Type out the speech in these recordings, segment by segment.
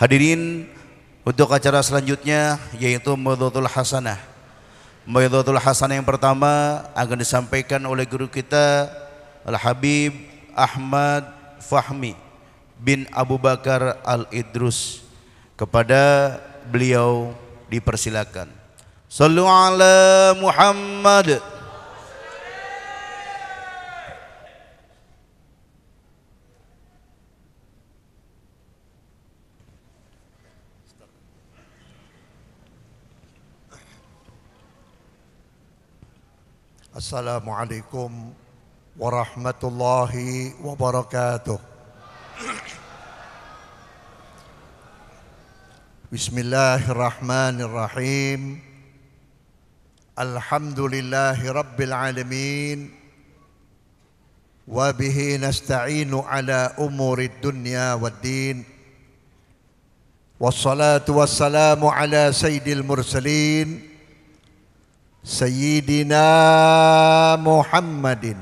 Hadirin, untuk acara selanjutnya yaitu Maidhatul Hasanah. Maidhatul Hasanah yang pertama akan disampaikan oleh guru kita Al-Habib Ahmad Fahmi bin Abu Bakar Al-Idrus. Kepada beliau dipersilakan. Sallu ala Muhammad. Assalamualaikum warahmatullahi wabarakatuh. Bismillahirrahmanirrahim. Alhamdulillahi rabbil alamin. Wa bihi nasta'inu ala umurid dunya waddin. Wassalatu wassalamu ala sayyidil mursalin Sayyidina Muhammadin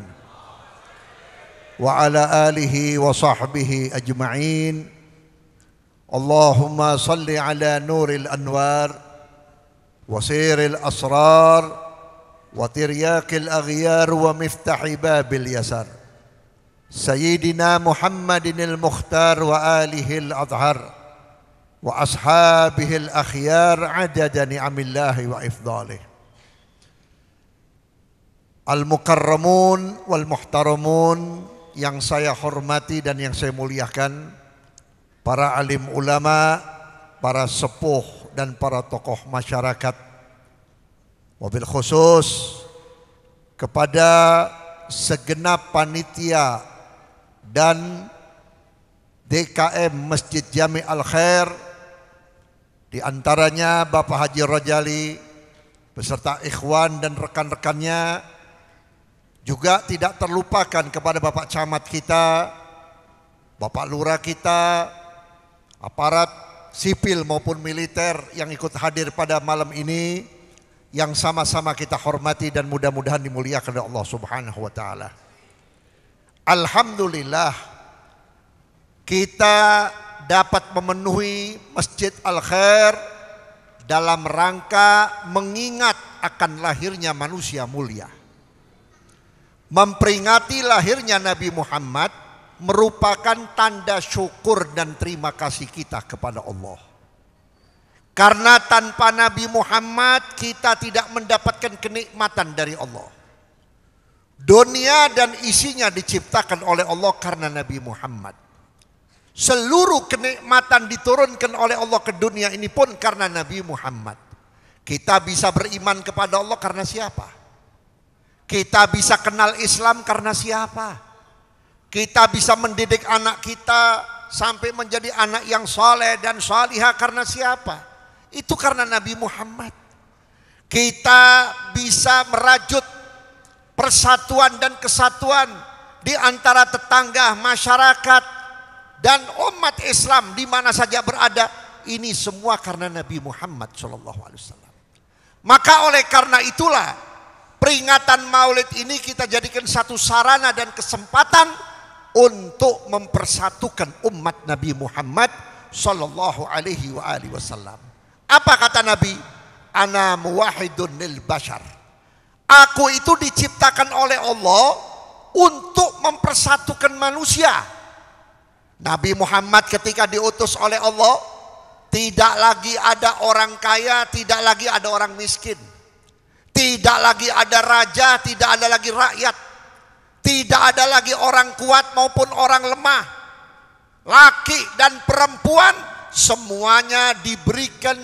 wa ala alihi wa sahbihi ajma'in. Allahumma salli ala nuril anwar wa siril asrar wa tiryakil aghyar wa miftahi babil yasar Sayyidina Muhammadin al-Mukhtar wa alihi al-adhar wa ashabihi al-akhyar adada ni'amillahi wa ifdalih. Al-mukarramun wal muhtaramun yang saya hormati dan yang saya muliakan, para alim ulama, para sepuh dan para tokoh masyarakat, wabil khusus kepada segenap panitia dan DKM Masjid Jami Al-Khair, di antaranya Bapak Haji Rojali beserta ikhwan dan rekan-rekannya. Juga tidak terlupakan kepada Bapak Camat kita, Bapak Lurah kita, aparat sipil maupun militer yang ikut hadir pada malam ini, yang sama-sama kita hormati dan mudah-mudahan dimuliakan oleh Allah Subhanahu wa taala. Alhamdulillah kita dapat memenuhi Masjid Al-Khair dalam rangka mengingat akan lahirnya manusia mulia. Memperingati lahirnya Nabi Muhammad merupakan tanda syukur dan terima kasih kita kepada Allah. Karena tanpa Nabi Muhammad kita tidak mendapatkan kenikmatan dari Allah. Dunia dan isinya diciptakan oleh Allah karena Nabi Muhammad. Seluruh kenikmatan diturunkan oleh Allah ke dunia ini pun karena Nabi Muhammad. Kita bisa beriman kepada Allah karena siapa? Kita bisa kenal Islam karena siapa? Kita bisa mendidik anak kita sampai menjadi anak yang soleh dan salihah karena siapa? Itu karena Nabi Muhammad. Kita bisa merajut persatuan dan kesatuan di antara tetangga, masyarakat, dan umat Islam di mana saja berada. Ini semua karena Nabi Muhammad SAW. Maka oleh karena itulah peringatan Maulid ini kita jadikan satu sarana dan kesempatan untuk mempersatukan umat Nabi Muhammad sallallahu alaihi wasallam. Apa kata Nabi? Ana muwahhidun lil bashar. Aku itu diciptakan oleh Allah untuk mempersatukan manusia. Nabi Muhammad ketika diutus oleh Allah, tidak lagi ada orang kaya, tidak lagi ada orang miskin. Tidak lagi ada raja, tidak ada lagi rakyat. Tidak ada lagi orang kuat maupun orang lemah. Laki dan perempuan semuanya diberikan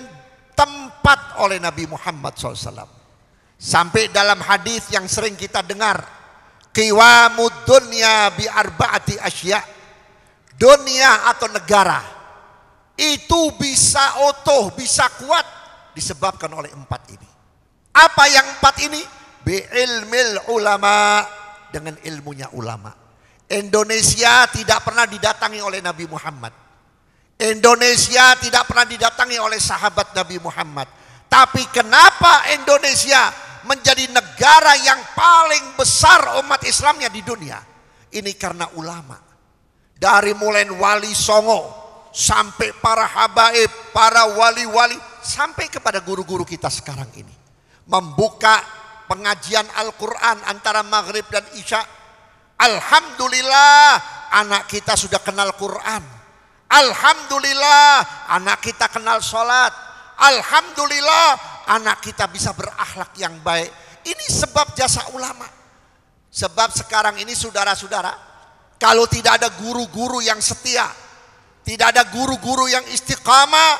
tempat oleh Nabi Muhammad SAW. Sampai dalam hadis yang sering kita dengar, qiwamud dunya bi arba'ati asya. Dunia atau negara itu bisa utuh, bisa kuat disebabkan oleh empat ini. Apa yang empat ini? Bi'ilmil ulama, dengan ilmunya ulama. Indonesia tidak pernah didatangi oleh Nabi Muhammad. Indonesia tidak pernah didatangi oleh sahabat Nabi Muhammad. Tapi kenapa Indonesia menjadi negara yang paling besar umat Islamnya di dunia? Ini karena ulama. Dari mulai Wali Songo sampai para habaib, para wali-wali, sampai kepada guru-guru kita sekarang ini. Membuka pengajian Al-Quran antara maghrib dan isya. Alhamdulillah anak kita sudah kenal Quran. Alhamdulillah anak kita kenal sholat. Alhamdulillah anak kita bisa berakhlak yang baik. Ini sebab jasa ulama. Sebab sekarang ini saudara-saudara, kalau tidak ada guru-guru yang setia, tidak ada guru-guru yang istiqamah,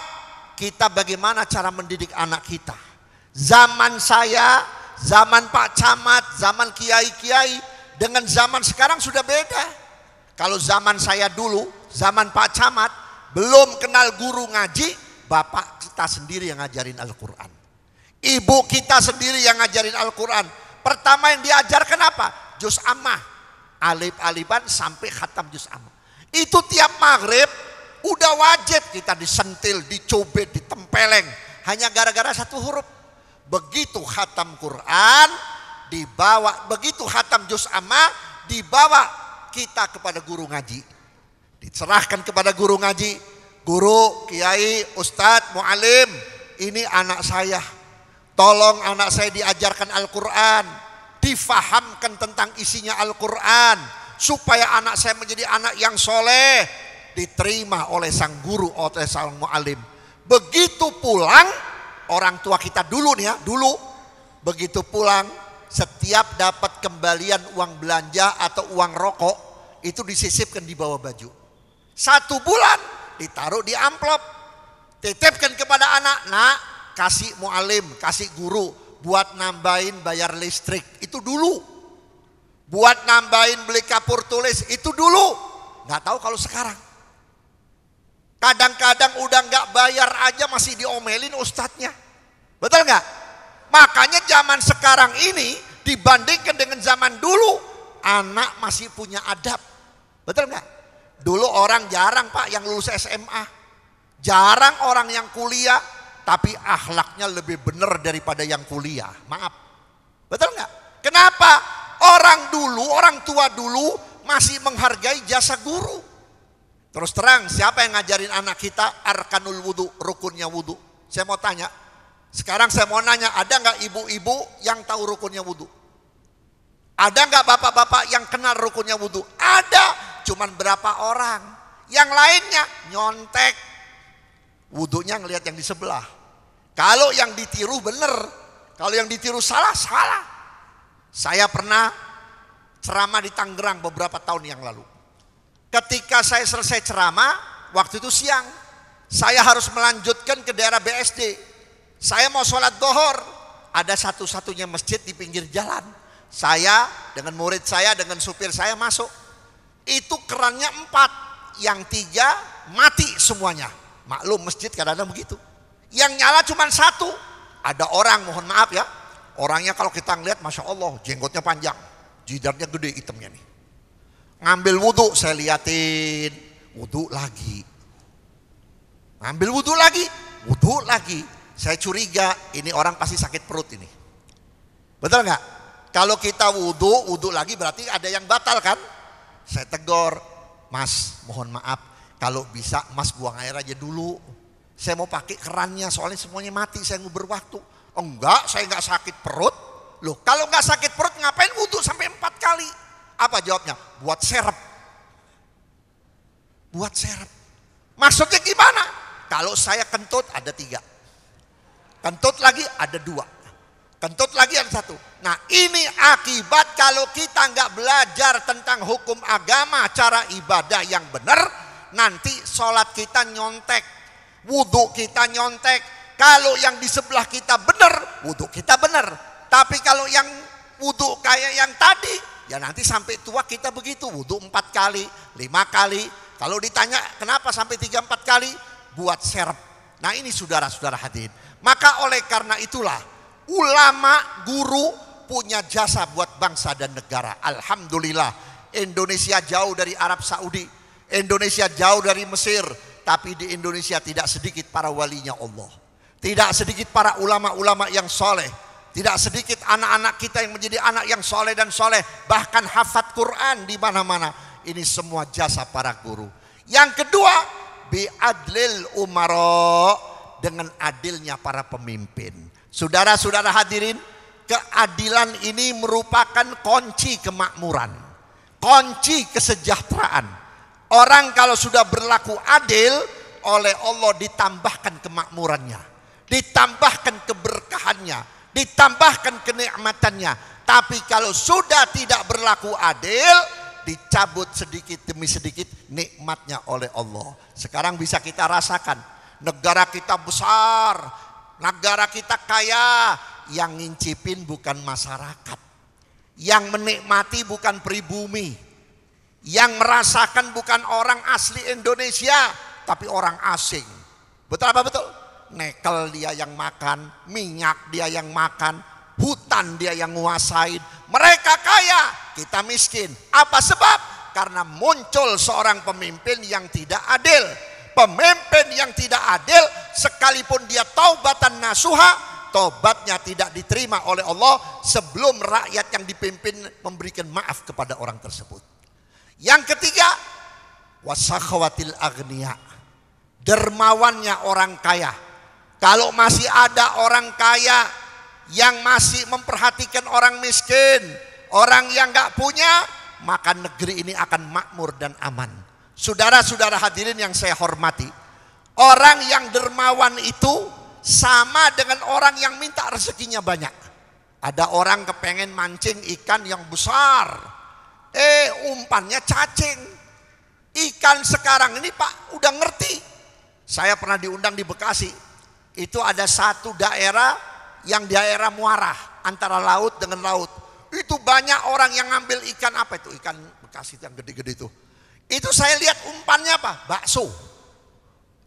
kita bagaimana cara mendidik anak kita? Zaman saya, zaman Pak Camat, zaman kiai-kiai dengan zaman sekarang sudah beda. Kalau zaman saya dulu, zaman Pak Camat, belum kenal guru ngaji, bapak kita sendiri yang ngajarin Al-Quran. Ibu kita sendiri yang ngajarin Al-Quran. Pertama yang diajarkan apa? Juz Ammah. Alif-alifan sampai khatam juz Ammah. Itu tiap maghrib udah wajib kita disentil, dicubit, ditempeleng. Hanya gara-gara satu huruf. Begitu khatam Quran, dibawa, begitu khatam juz Ammah, dibawa kita kepada guru ngaji. Diserahkan kepada guru ngaji. Guru, kiai, ustadz, mu'alim, ini anak saya. Tolong anak saya diajarkan Al-Quran, difahamkan tentang isinya Al-Quran, supaya anak saya menjadi anak yang soleh, diterima oleh sang guru, oleh sang mu'alim. Begitu pulang, orang tua kita dulu nih ya, dulu, begitu pulang, setiap dapat kembalian uang belanja atau uang rokok, itu disisipkan di bawah baju. 1 bulan, ditaruh di amplop, titipkan kepada anak, nak, kasih mu'alim, kasih guru buat nambahin bayar listrik. Itu dulu. Buat nambahin beli kapur tulis. Itu dulu. Nggak tahu kalau sekarang. Kadang-kadang udah nggak bayar aja masih diomelin ustadznya. Betul nggak? Makanya zaman sekarang ini dibandingkan dengan zaman dulu, anak masih punya adab. Betul nggak? Dulu orang jarang Pak yang lulus SMA. Jarang orang yang kuliah, tapi akhlaknya lebih benar daripada yang kuliah. Maaf. Betul nggak? Kenapa? Orang dulu, orang tua dulu masih menghargai jasa guru. Terus terang, siapa yang ngajarin anak kita arkanul wudu, rukunnya wudu? Saya mau tanya. Sekarang saya mau nanya, ada nggak ibu-ibu yang tahu rukunnya wudu? Ada nggak bapak-bapak yang kenal rukunnya wudu? Ada, cuman berapa orang. Yang lainnya nyontek. Wudunya ngelihat yang di sebelah. Kalau yang ditiru benar, kalau yang ditiru salah, salah. Saya pernah ceramah di Tangerang beberapa tahun yang lalu. Ketika saya selesai ceramah, waktu itu siang, saya harus melanjutkan ke daerah BSD. Saya mau sholat dohor, ada satu-satunya masjid di pinggir jalan. Saya dengan murid saya, dengan supir saya masuk. Itu kerannya 4, yang 3 mati semuanya. Maklum masjid kadang-kadang begitu. Yang nyala cuma 1. Ada orang, mohon maaf ya, orangnya kalau kita ngeliat Masya Allah jenggotnya panjang, jidatnya gede hitamnya nih. Ngambil wudhu, saya liatin, wudhu lagi. Ngambil wudhu lagi. Saya curiga ini orang pasti sakit perut ini. Betul nggak? Kalau kita wudhu lagi berarti ada yang batal kan? Saya tegur, Mas mohon maaf, kalau bisa Mas buang air aja dulu. Saya mau pakai kerannya soalnya semuanya mati, saya mau berwaktu. Oh enggak, saya enggak sakit perut. Loh kalau enggak sakit perut ngapain wudhu sampai 4 kali? Apa jawabnya? Buat serep. Buat serep. Maksudnya gimana? Kalau saya kentut ada 3. Kentut lagi ada 2. Kentut lagi ada 1. Nah ini akibat kalau kita enggak belajar tentang hukum agama, cara ibadah yang benar, nanti sholat kita nyontek. Wudhu kita nyontek. Kalau yang di sebelah kita benar, wudhu kita benar. Tapi kalau yang wudhu kayak yang tadi, ya nanti sampai tua kita begitu. Wudhu 4 kali, 5 kali. Kalau ditanya kenapa sampai 3-4 kali, buat serep. Nah ini saudara-saudara hadirin. Maka oleh karena itulah, ulama, guru punya jasa buat bangsa dan negara. Alhamdulillah, Indonesia jauh dari Arab Saudi. Indonesia jauh dari Mesir. Tapi di Indonesia tidak sedikit para walinya Allah. Tidak sedikit para ulama-ulama yang soleh. Tidak sedikit anak-anak kita yang menjadi anak yang soleh dan soleh. Bahkan hafaz Quran di mana-mana. Ini semua jasa para guru. Yang kedua, bi'adlil umara, dengan adilnya para pemimpin. Saudara-saudara hadirin, keadilan ini merupakan kunci kemakmuran, kunci kesejahteraan. Orang kalau sudah berlaku adil, oleh Allah ditambahkan kemakmurannya, ditambahkan keberkahannya, ditambahkan kenikmatannya. Tapi kalau sudah tidak berlaku adil, dicabut sedikit demi sedikit nikmatnya oleh Allah. Sekarang bisa kita rasakan, negara kita besar, negara kita kaya, yang ngincipin bukan masyarakat, yang menikmati bukan pribumi, yang merasakan bukan orang asli Indonesia, tapi orang asing. Betul apa betul? Nikel dia yang makan, minyak dia yang makan, hutan dia yang nguasain. Mereka kaya, kita miskin. Apa sebab? Karena muncul seorang pemimpin yang tidak adil. Pemimpin yang tidak adil, sekalipun dia taubatan nasuha, tobatnya tidak diterima oleh Allah sebelum rakyat yang dipimpin memberikan maaf kepada orang tersebut. Yang ketiga, wasakhawatil agniya, dermawannya orang kaya. Kalau masih ada orang kaya yang masih memperhatikan orang miskin, orang yang gak punya, maka negeri ini akan makmur dan aman. Saudara-saudara hadirin yang saya hormati, orang yang dermawan itu sama dengan orang yang minta rezekinya banyak. Ada orang kepengen mancing ikan yang besar, umpannya cacing. Ikan sekarang ini Pak udah ngerti. Saya pernah diundang di Bekasi. Itu ada satu daerah yang daerah muarah antara laut dengan laut. Itu banyak orang yang ngambil ikan, apa itu? Ikan Bekasi yang gede-gede itu. Itu saya lihat umpannya apa? Bakso.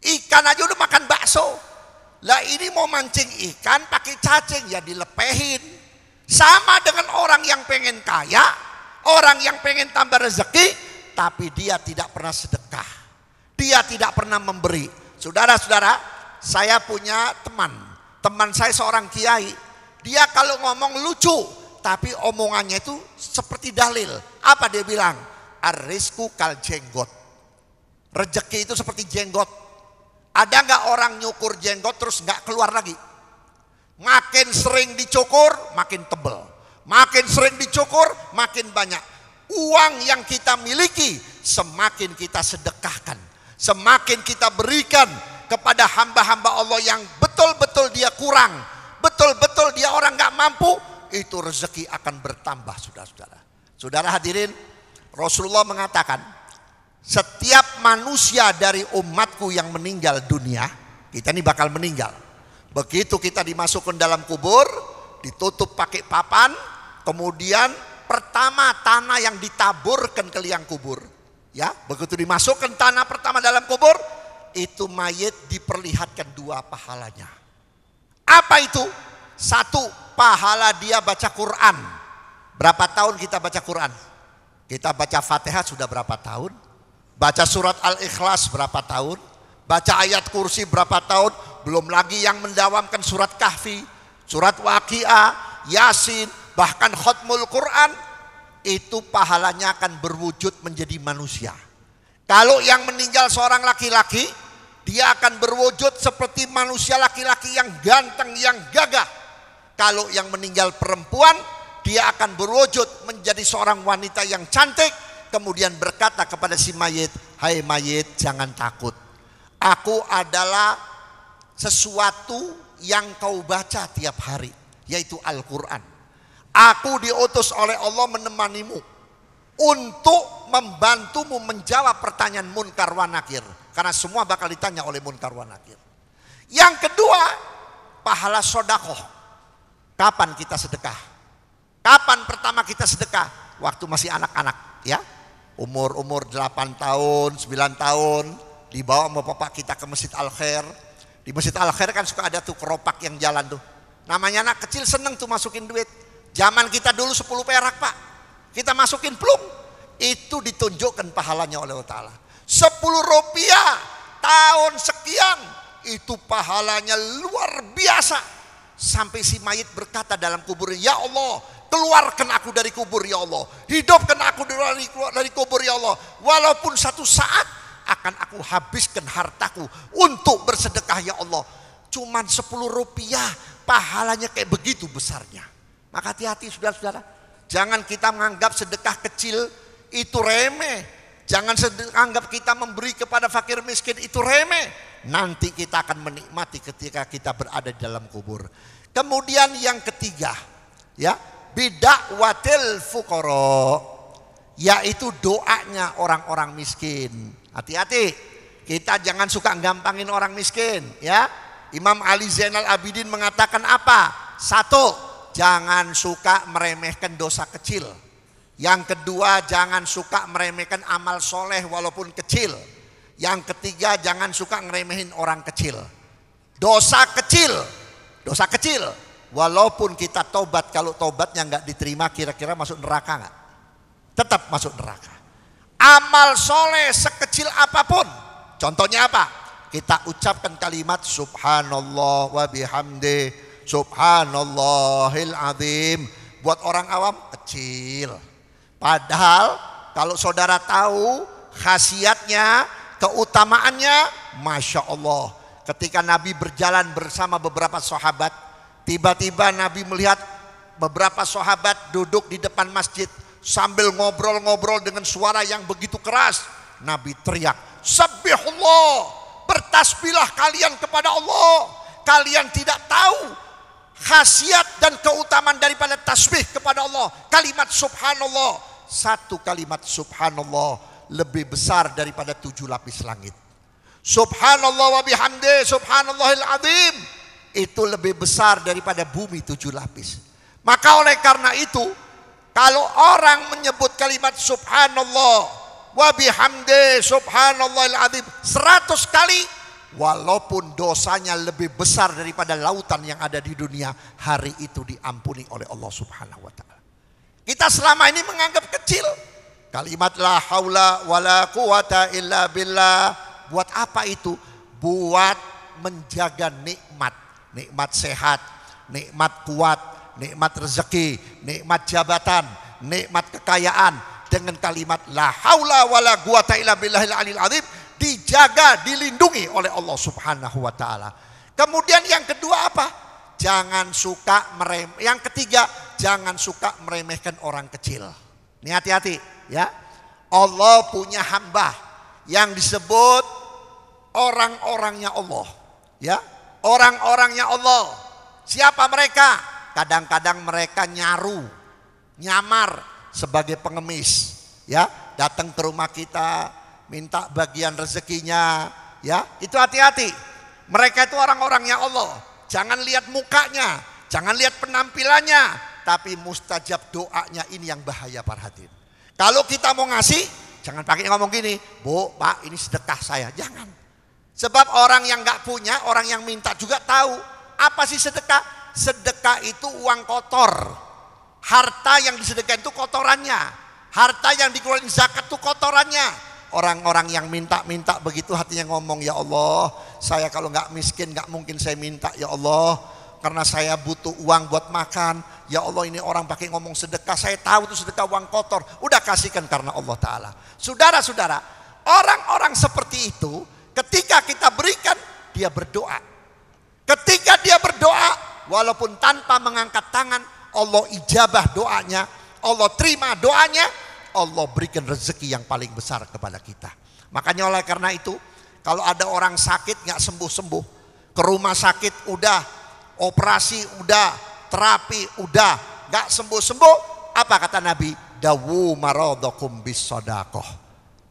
Ikan aja udah makan bakso. Lah ini mau mancing ikan pakai cacing, ya dilepehin. Sama dengan orang yang pengen kaya, orang yang pengen tambah rezeki, tapi dia tidak pernah sedekah. Dia tidak pernah memberi. Saudara-saudara, saya punya teman saya seorang kiai. Dia kalau ngomong lucu, tapi omongannya itu seperti dalil. Apa dia bilang? Ar-rizku kal jenggot. Rezeki itu seperti jenggot. Ada nggak orang nyukur jenggot terus nggak keluar lagi? Makin sering dicukur, makin tebal. Makin sering dicukur, makin banyak. Uang yang kita miliki, semakin kita sedekahkan, semakin kita berikan kepada hamba-hamba Allah yang betul-betul dia kurang, betul-betul dia orang nggak mampu, itu rezeki akan bertambah, saudara-saudara. Saudara hadirin, Rasulullah mengatakan, setiap manusia dari umatku yang meninggal dunia, kita ini bakal meninggal. Begitu kita dimasukkan dalam kubur, ditutup pakai papan, kemudian pertama tanah yang ditaburkan ke liang kubur. Ya, begitu dimasukkan tanah pertama dalam kubur, itu mayit diperlihatkan dua pahalanya. Apa itu? Satu, pahala dia baca Quran. Berapa tahun kita baca Quran? Kita baca Fatihah sudah berapa tahun? Baca surat Al-Ikhlas berapa tahun? Baca ayat kursi berapa tahun? Belum lagi yang mendawamkan surat Kahfi, surat Waqiah, Yasin, bahkan khutmul Quran. Itu pahalanya akan berwujud menjadi manusia. Kalau yang meninggal seorang laki-laki, dia akan berwujud seperti manusia laki-laki yang ganteng, yang gagah. Kalau yang meninggal perempuan, dia akan berwujud menjadi seorang wanita yang cantik, kemudian berkata kepada si mayit, "Hai mayit, jangan takut. Aku adalah sesuatu yang kau baca tiap hari, yaitu Al-Quran. Aku diutus oleh Allah menemanimu untuk membantumu menjawab pertanyaan munkar wa nakir, karena semua bakal ditanya oleh munkar wa nakir." Yang kedua, pahala sodakoh. Kapan kita sedekah? Kapan pertama kita sedekah? Waktu masih anak-anak, ya. Umur 8 tahun, 9 tahun, dibawa sama bapak kita ke Masjid Al-Khair. Di Masjid Al-Khair kan suka ada tuh keropak yang jalan tuh. Namanya anak kecil seneng tuh masukin duit. Zaman kita dulu 10 perak Pak. Kita masukin plung. Itu ditunjukkan pahalanya oleh Allah Ta'ala. 10 rupiah tahun sekian. Itu pahalanya luar biasa. Sampai si mayit berkata dalam kuburnya, "Ya Allah, keluarkan aku dari kubur ya Allah. Hidupkan aku dari kubur ya Allah. Walaupun satu saat akan aku habiskan hartaku untuk bersedekah ya Allah. Cuman 10 rupiah pahalanya kayak begitu besarnya. Maka hati-hati saudara-saudara. Jangan kita menganggap sedekah kecil itu remeh. Jangan anggap kita memberi kepada fakir miskin itu remeh. Nanti kita akan menikmati ketika kita berada di dalam kubur. Kemudian yang ketiga, ya, bida'watil fuqara, yaitu doanya orang-orang miskin. Hati-hati, kita jangan suka gampangin orang miskin, ya. Imam Ali Zainal Abidin mengatakan apa? Satu, jangan suka meremehkan dosa kecil. Yang kedua, jangan suka meremehkan amal soleh walaupun kecil. Yang ketiga, jangan suka ngeremehin orang kecil. Dosa kecil, walaupun kita tobat, kalau tobatnya nggak diterima, kira-kira masuk neraka nggak? Tetap masuk neraka. Amal soleh sekecil apapun, contohnya apa? Kita ucapkan kalimat subhanallah wa bihamdi subhanallahil azim. Buat orang awam kecil. Padahal kalau saudara tahu khasiatnya, keutamaannya, Masya Allah. Ketika Nabi berjalan bersama beberapa sahabat, tiba-tiba Nabi melihat beberapa sahabat duduk di depan masjid sambil ngobrol-ngobrol dengan suara yang begitu keras. Nabi teriak, Sabbihullah, bertasbihlah kalian kepada Allah. Kalian tidak tahu khasiat dan keutamaan daripada tasbih kepada Allah. Kalimat subhanallah, satu kalimat subhanallah lebih besar daripada 7 lapis langit. Subhanallah wa bihamdi subhanallahil azim, itu lebih besar daripada bumi 7 lapis. Maka oleh karena itu, kalau orang menyebut kalimat subhanallah wa bihamdi subhanallahil azim 100 kali, walaupun dosanya lebih besar daripada lautan yang ada di dunia, hari itu diampuni oleh Allah Subhanahu wa taala. Kita selama ini menganggap kecil kalimat la haula wala quwata illa billah. Buat apa itu? Buat menjaga nikmat, nikmat sehat, nikmat kuat, nikmat rezeki, nikmat jabatan, nikmat kekayaan. Dengan kalimat la haula wala quwata illa billahil aliyil azim, dijaga, dilindungi oleh Allah Subhanahu wa taala. Kemudian yang kedua apa? Jangan suka yang ketiga, jangan suka meremehkan orang kecil. Ini hati-hati, ya. Allah punya hamba yang disebut orang-orangnya Allah, ya. Orang-orangnya Allah. Siapa mereka? Kadang-kadang mereka nyamar sebagai pengemis, ya, datang ke rumah kita minta bagian rezekinya, ya. Itu hati-hati. Mereka itu orang-orangnya Allah. Jangan lihat mukanya, jangan lihat penampilannya, tapi mustajab doanya, ini yang bahaya para hadirin. Kalau kita mau ngasih, jangan pakai ngomong gini, Bu, Pak, ini sedekah saya. Jangan. Sebab orang yang nggak punya, orang yang minta juga tahu apa sih sedekah. Sedekah itu uang kotor. Harta yang disedekahkan itu kotorannya. Harta yang dikeluarin zakat itu kotorannya. Orang-orang yang minta-minta begitu hatinya ngomong, ya Allah, saya kalau nggak miskin nggak mungkin saya minta, ya Allah, karena saya butuh uang buat makan. Ya Allah, ini orang pakai ngomong sedekah, saya tahu itu sedekah uang kotor. Udah kasihkan karena Allah Ta'ala. Saudara-saudara, orang-orang seperti itu ketika kita berikan, dia berdoa. Ketika dia berdoa, walaupun tanpa mengangkat tangan, Allah ijabah doanya, Allah terima doanya, Allah berikan rezeki yang paling besar kepada kita. Makanya oleh karena itu, kalau ada orang sakit nggak sembuh-sembuh, ke rumah sakit udah, operasi udah, terapi udah, nggak sembuh-sembuh, apa kata Nabi? Dawu maradakum bis shadaqah.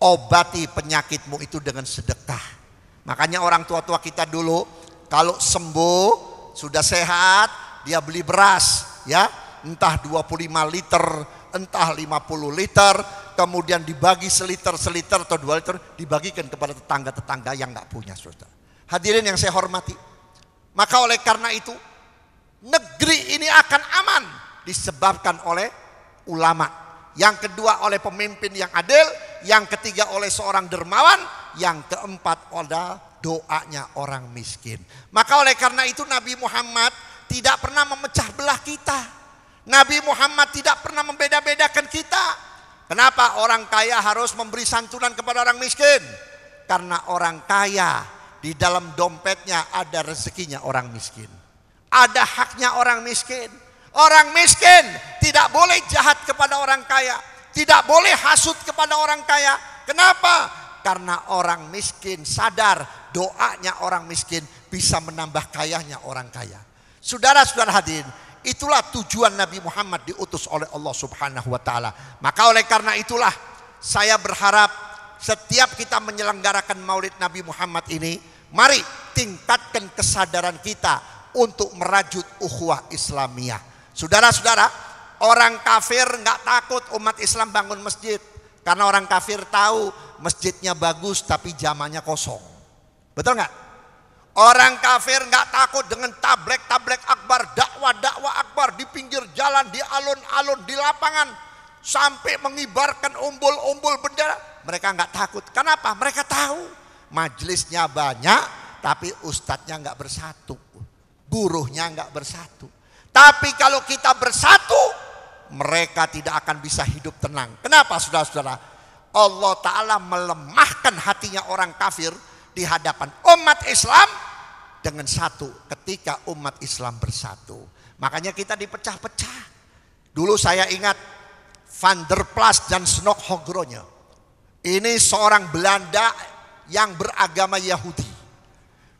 Obati penyakitmu itu dengan sedekah. Makanya orang tua-tua kita dulu kalau sembuh, sudah sehat, dia beli beras, ya, entah 25 liter, entah 50 liter, kemudian dibagi seliter atau 2 liter, dibagikan kepada tetangga-tetangga yang nggak punya, saudara. Hadirin yang saya hormati, maka oleh karena itu negeri ini akan aman disebabkan oleh ulama, yang kedua oleh pemimpin yang adil, yang ketiga oleh seorang dermawan, yang keempat adalah doanya orang miskin. Maka oleh karena itu Nabi Muhammad tidak pernah memecah belah kita. Nabi Muhammad tidak pernah membeda-bedakan kita. Kenapa orang kaya harus memberi santunan kepada orang miskin? Karena orang kaya di dalam dompetnya ada rezekinya orang miskin. Ada haknya orang miskin. Orang miskin tidak boleh jahat kepada orang kaya. Tidak boleh hasut kepada orang kaya. Kenapa? Karena orang miskin sadar doanya orang miskin bisa menambah kayanya orang kaya. Saudara-saudara hadirin, itulah tujuan Nabi Muhammad diutus oleh Allah Subhanahu wa taala. Maka oleh karena itulah saya berharap setiap kita menyelenggarakan Maulid Nabi Muhammad ini, mari tingkatkan kesadaran kita untuk merajut ukhuwah Islamiyah. Saudara-saudara, orang kafir nggak takut umat Islam bangun masjid, karena orang kafir tahu masjidnya bagus tapi jamannya kosong. Betul nggak? Orang kafir nggak takut dengan tablek akbar, dakwah akbar di pinggir jalan, di alun-alun, di lapangan, sampai mengibarkan umbul-umbul bendera. Mereka nggak takut. Kenapa? Mereka tahu majelisnya banyak, tapi ustadznya nggak bersatu, buruhnya nggak bersatu. Tapi kalau kita bersatu, mereka tidak akan bisa hidup tenang. Kenapa, saudara-saudara? Allah Ta'ala melemahkan hatinya orang kafir di hadapan umat Islam dengan satu ketika umat Islam bersatu. Makanya kita dipecah-pecah. Dulu saya ingat Van der Plas dan Snok Hogronya. Ini seorang Belanda yang beragama Yahudi.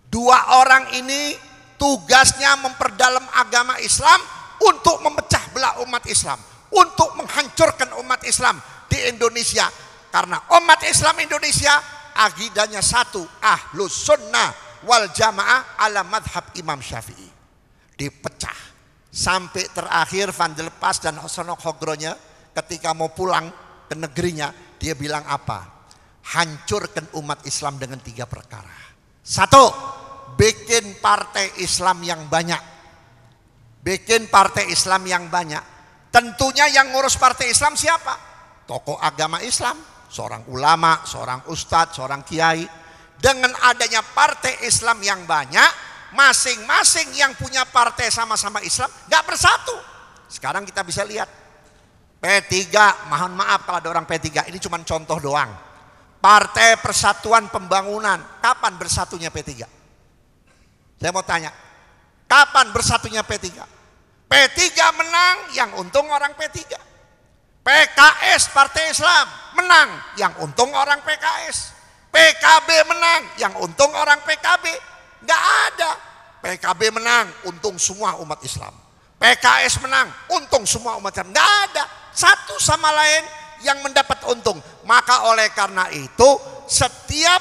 Dua orang ini tugasnya memperdalam agama Islam untuk memecah belah umat Islam, untuk menghancurkan umat Islam di Indonesia. Karena umat Islam Indonesia akidahnya satu, Ahlus Sunnah wal Jamaah ala madhab Imam Syafi'i. Dipecah sampai terakhir Van der Plas dan Snok Hogronya ketika mau pulang ke negerinya, dia bilang apa? Hancurkan umat Islam dengan 3 perkara. Satu, bikin partai Islam yang banyak. Bikin partai Islam yang banyak. Tentunya yang ngurus partai Islam siapa? Tokoh agama Islam, seorang ulama, seorang ustadz, seorang kiai. Dengan adanya partai Islam yang banyak, masing-masing yang punya partai sama-sama Islam gak bersatu. Sekarang kita bisa lihat P3, mohon maaf kalau ada orang P3, ini cuma contoh doang. Partai Persatuan Pembangunan, kapan bersatunya P3? Saya mau tanya, kapan bersatunya P3? P3 menang, yang untung orang P3. PKS Partai Islam menang, yang untung orang PKS. PKB menang, yang untung orang PKB. Nggak ada. PKB menang, untung semua umat Islam. PKS menang, untung semua umat Islam. Nggak ada. Satu sama lain yang mendapat untung. Maka oleh karena itu, setiap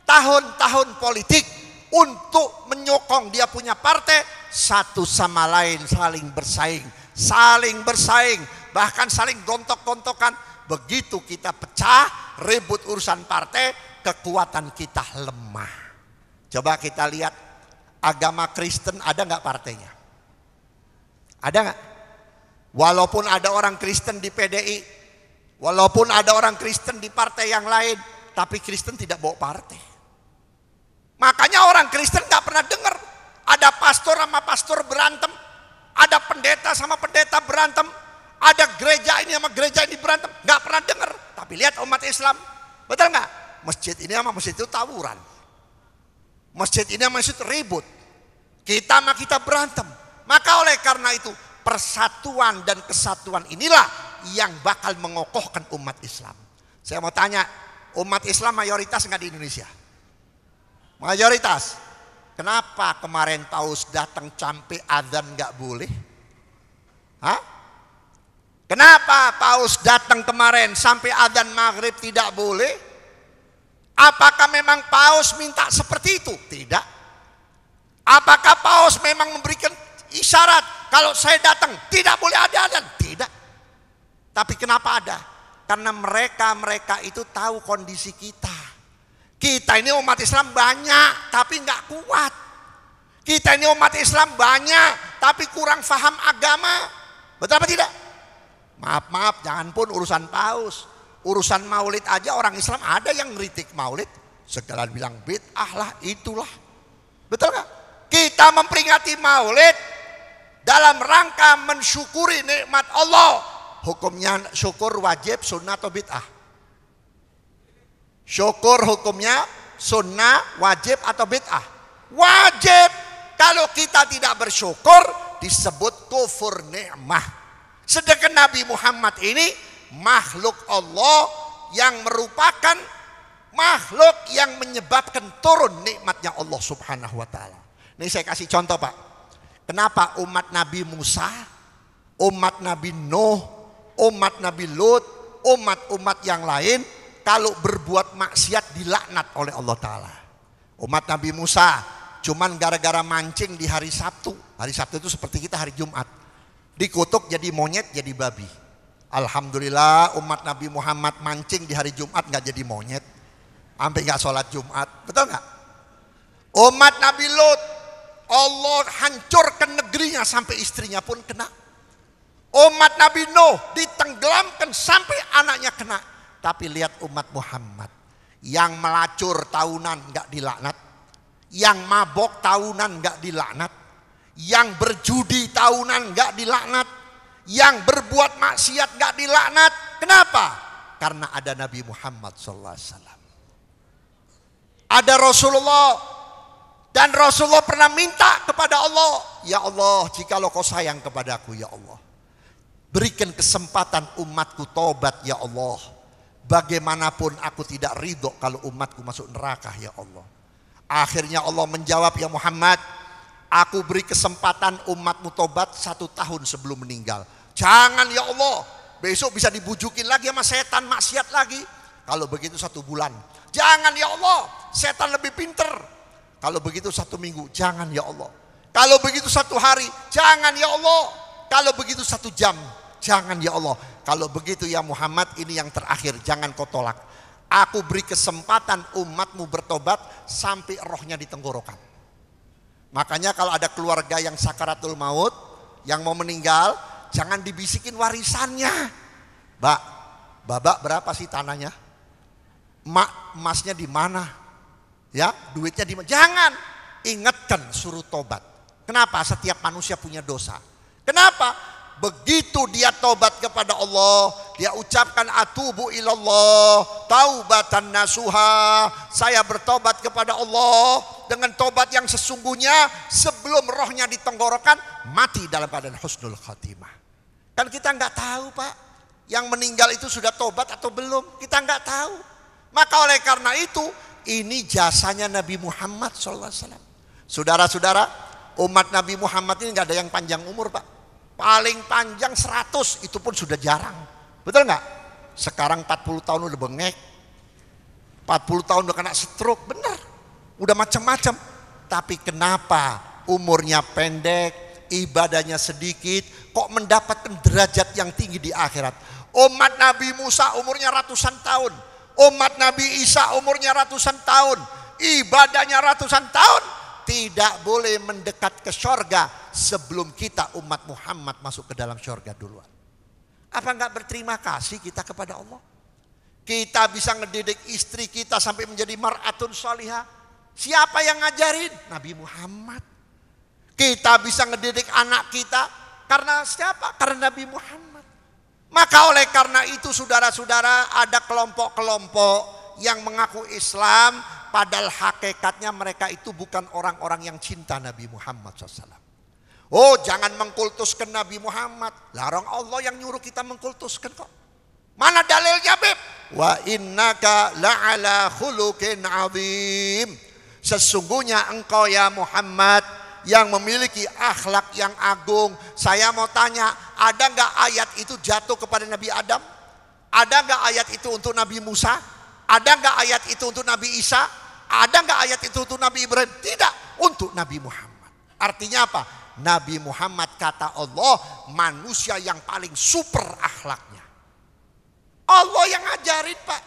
tahun-tahun politik untuk menyokong dia punya partai, satu sama lain saling bersaing. Saling bersaing, bahkan saling gontok-gontokan. Begitu kita pecah, ribut urusan partai, kekuatan kita lemah. Coba kita lihat agama Kristen ada nggak partainya? Ada nggak? Walaupun ada orang Kristen di PDI, walaupun ada orang Kristen di partai yang lain, tapi Kristen tidak bawa partai. Makanya orang Kristen nggak pernah dengar ada pastor sama pastor berantem, ada pendeta sama pendeta berantem, ada gereja ini sama gereja ini berantem, nggak pernah dengar. Tapi lihat umat Islam, betul nggak? Masjid ini sama masjid itu tawuran, masjid ini sama masjid ribut, kita sama kita berantem. Maka oleh karena itu persatuan dan kesatuan inilah yang bakal mengokohkan umat Islam. Saya mau tanya, umat Islam mayoritas nggak di Indonesia? Mayoritas. Kenapa kemarin Paus datang sampai azan nggak boleh? Hah? Kenapa Paus datang kemarin sampai adzan maghrib tidak boleh? Apakah memang Paus minta seperti itu? Tidak. Apakah Paus memang memberikan isyarat kalau saya datang tidak boleh ada adzan? Tidak. Tapi kenapa ada? Karena mereka itu tahu kondisi kita. Kita ini umat Islam banyak tapi nggak kuat. Kita ini umat Islam banyak tapi kurang paham agama. Betul apa tidak? Maaf, jangan pun urusan Paus. Urusan maulid aja orang Islam ada yang ngeritik maulid. Segala bilang bid'ah lah, itulah. Betul gak? Kita memperingati maulid dalam rangka mensyukuri nikmat Allah. Hukumnya syukur wajib, sunnah atau bid'ah? Syukur hukumnya sunnah, wajib atau bid'ah? Wajib. Kalau kita tidak bersyukur disebut kufur nikmah. Sedangkan Nabi Muhammad ini makhluk Allah yang merupakan makhluk yang menyebabkan turun nikmatnya Allah Subhanahu wa taala. Ini saya kasih contoh, Pak. Kenapa umat Nabi Musa, umat Nabi Nuh, umat Nabi Lut, umat-umat yang lain kalau berbuat maksiat dilaknat oleh Allah taala. Umat Nabi Musa cuman gara-gara mancing di hari Sabtu. Hari Sabtu itu seperti kita hari Jumat. Dikutuk jadi monyet, jadi babi. Alhamdulillah umat Nabi Muhammad mancing di hari Jumat nggak jadi monyet. Sampai nggak sholat Jumat. Betul nggak? Umat Nabi Lut, Allah hancurkan negerinya sampai istrinya pun kena. Umat Nabi Nuh ditenggelamkan sampai anaknya kena. Tapi lihat umat Muhammad, yang melacur tahunan nggak dilaknat, yang mabok tahunan nggak dilaknat, yang berjudi tahunan nggak dilaknat, yang berbuat maksiat nggak dilaknat. Kenapa? Karena ada Nabi Muhammad SAW. Ada Rasulullah, dan Rasulullah pernah minta kepada Allah, ya Allah, jikalau kau sayang kepadaku, ya Allah, berikan kesempatan umatku tobat, ya Allah. Bagaimanapun aku tidak ridho kalau umatku masuk neraka, ya Allah. Akhirnya Allah menjawab, ya Muhammad, aku beri kesempatan umatmu tobat 1 tahun sebelum meninggal. Jangan ya Allah, besok bisa dibujukin lagi sama setan, maksiat lagi. Kalau begitu 1 bulan. Jangan ya Allah, setan lebih pinter. Kalau begitu 1 minggu. Jangan ya Allah. Kalau begitu 1 hari. Jangan ya Allah. Kalau begitu 1 jam. Jangan ya Allah. Kalau begitu ya Muhammad, ini yang terakhir, jangan kau tolak. Aku beri kesempatan umatmu bertobat sampai rohnya di tenggorokan. Makanya kalau ada keluarga yang sakaratul maut, yang mau meninggal, jangan dibisikin warisannya. Mbak, babak berapa sih tanahnya? Mak, emasnya di mana? Ya, duitnya di mana? Jangan. Ingatkan, suruh tobat. Kenapa? Setiap manusia punya dosa. Kenapa? Begitu dia tobat kepada Allah, dia ucapkan atubu ilallah taubatan nasuha. Saya bertobat kepada Allah dengan tobat yang sesungguhnya, sebelum rohnya di tenggorokan mati dalam keadaan husnul khatimah. Kan kita nggak tahu, Pak, yang meninggal itu sudah tobat atau belum. Kita nggak tahu. Maka oleh karena itu, ini jasanya Nabi Muhammad SAW. Saudara-saudara, umat Nabi Muhammad ini nggak ada yang panjang umur, Pak. Paling panjang 100, itu pun sudah jarang. Betul nggak? Sekarang 40 tahun udah bengek, 40 tahun udah kena stroke, bener. Udah macam-macam. Tapi kenapa umurnya pendek, ibadahnya sedikit, kok mendapatkan derajat yang tinggi di akhirat? Umat Nabi Musa umurnya ratusan tahun, umat Nabi Isa umurnya ratusan tahun, ibadahnya ratusan tahun, tidak boleh mendekat ke surga sebelum kita umat Muhammad masuk ke dalam surga duluan. Apa enggak berterima kasih kita kepada Allah? Kita bisa ngedidik istri kita sampai menjadi mar'atun sholihah. Siapa yang ngajarin? Nabi Muhammad. Kita bisa ngedidik anak kita karena siapa? Karena Nabi Muhammad. Maka oleh karena itu saudara-saudara, ada kelompok-kelompok yang mengaku Islam, padahal hakikatnya mereka itu bukan orang-orang yang cinta Nabi Muhammad SAW. Oh, jangan mengkultuskan Nabi Muhammad. Larang Allah yang nyuruh kita mengkultuskan kok. Mana dalilnya, Beb? Wa innaka la'ala khuluqin azim. Sesungguhnya engkau ya Muhammad yang memiliki akhlak yang agung. Saya mau tanya, ada nggak ayat itu jatuh kepada Nabi Adam? Ada nggak ayat itu untuk Nabi Musa? Ada nggak ayat itu untuk Nabi Isa? Ada nggak ayat itu untuk Nabi Ibrahim? Tidak, untuk Nabi Muhammad. Artinya apa? Nabi Muhammad kata Allah manusia yang paling super akhlaknya. Allah yang ngajarin, Pak.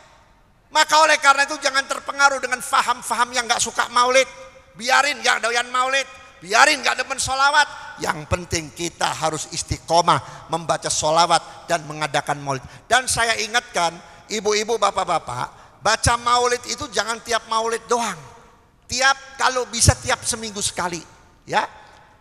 Maka oleh karena itu jangan terpengaruh dengan faham-faham yang nggak suka maulid. Biarin yang doyan maulid, biarin nggak demen sholawat. Yang penting kita harus istiqomah membaca sholawat dan mengadakan maulid. Dan saya ingatkan ibu-ibu, bapak-bapak, baca maulid itu jangan tiap maulid doang. Kalau bisa tiap seminggu sekali, ya.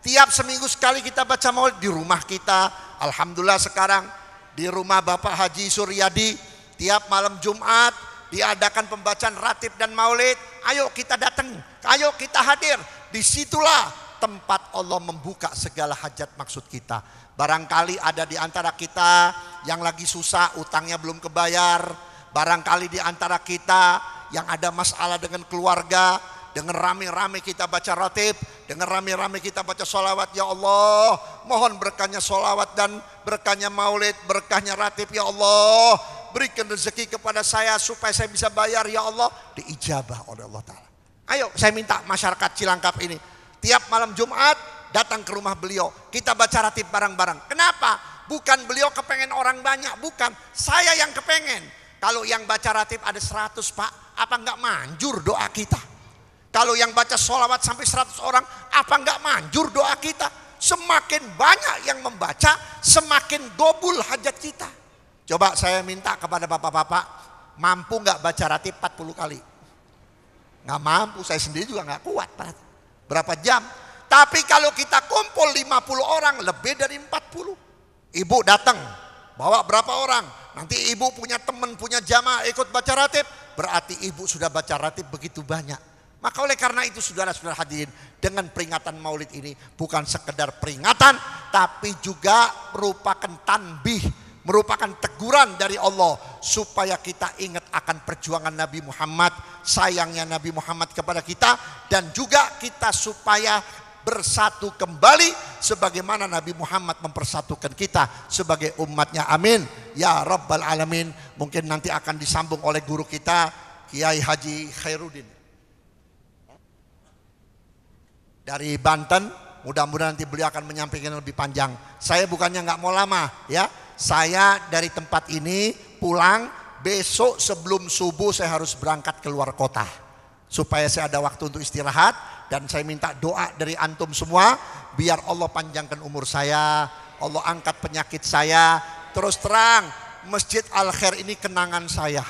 Tiap seminggu sekali kita baca maulid di rumah kita. Alhamdulillah sekarang di rumah Bapak Haji Suryadi, tiap malam Jumat diadakan pembacaan ratib dan maulid, ayo kita datang, ayo kita hadir. Disitulah tempat Allah membuka segala hajat maksud kita. Barangkali ada di antara kita yang lagi susah, utangnya belum kebayar. Barangkali di antara kita yang ada masalah dengan keluarga, dengan rame-rame kita baca ratib, dengan rame-rame kita baca sholawat. Ya Allah, mohon berkahnya sholawat dan berkahnya maulid, berkahnya ratib. Ya Allah, berikan rezeki kepada saya supaya saya bisa bayar. Ya Allah, diijabah oleh Allah Ta'ala. Ayo saya minta masyarakat Cilangkap ini, tiap malam Jumat datang ke rumah beliau, kita baca ratib bareng-bareng. Kenapa? Bukan beliau kepengen orang banyak, bukan. Saya yang kepengen. Kalau yang baca ratib ada 100 Pak, apa enggak manjur doa kita? Kalau yang baca sholawat sampai 100 orang, apa enggak manjur doa kita? Semakin banyak yang membaca, semakin gobul hajat kita. Coba saya minta kepada bapak-bapak, mampu enggak baca ratib 40 kali? Enggak mampu, saya sendiri juga enggak kuat. Berapa jam? Tapi kalau kita kumpul 50 orang, lebih dari 40. Ibu datang, bawa berapa orang? Nanti ibu punya teman, punya jamaah ikut baca ratib. Berarti ibu sudah baca ratib begitu banyak. Maka oleh karena itu saudara-saudara hadirin, dengan peringatan maulid ini bukan sekedar peringatan, tapi juga merupakan tanbih, merupakan teguran dari Allah supaya kita ingat akan perjuangan Nabi Muhammad, sayangnya Nabi Muhammad kepada kita, dan juga kita supaya bersatu kembali sebagaimana Nabi Muhammad mempersatukan kita sebagai umatnya. Amin ya rabbal alamin. Mungkin nanti akan disambung oleh guru kita Kiai Haji Khairuddin dari Banten. Mudah-mudahan nanti beliau akan menyampaikan lebih panjang. Saya bukannya nggak mau lama ya, saya dari tempat ini pulang besok sebelum subuh saya harus berangkat keluar kota supaya saya ada waktu untuk istirahat. Dan saya minta doa dari antum semua, biar Allah panjangkan umur saya, Allah angkat penyakit saya. Terus terang, Masjid Al Khair ini kenangan saya.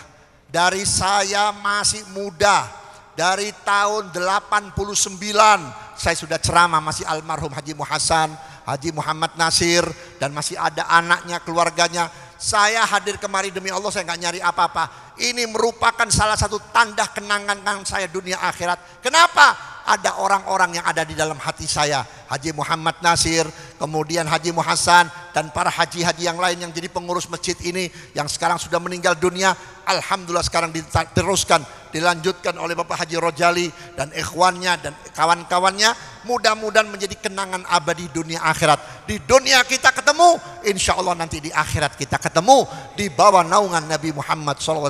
Dari saya masih muda, dari tahun 89, saya sudah ceramah, masih almarhum Haji Muhasan, Haji Muhammad Nasir, dan masih ada anaknya, keluarganya. Saya hadir kemari demi Allah, saya nggak nyari apa-apa. Ini merupakan salah satu tanda kenangan saya dunia akhirat. Kenapa? Ada orang-orang yang ada di dalam hati saya, Haji Muhammad Nasir, kemudian Haji Muhasan, dan para haji-haji yang lain yang jadi pengurus masjid ini yang sekarang sudah meninggal dunia. Alhamdulillah sekarang diteruskan, dilanjutkan oleh Bapak Haji Rojali dan ikhwannya dan kawan-kawannya. Mudah-mudahan menjadi kenangan abadi dunia akhirat. Di dunia kita ketemu, insya Allah nanti di akhirat kita ketemu di bawah naungan Nabi Muhammad SAW.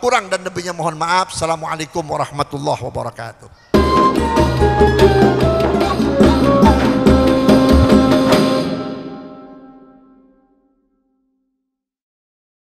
Kurang dan lebihnya mohon maaf. Assalamualaikum warahmatullahi wabarakatuh.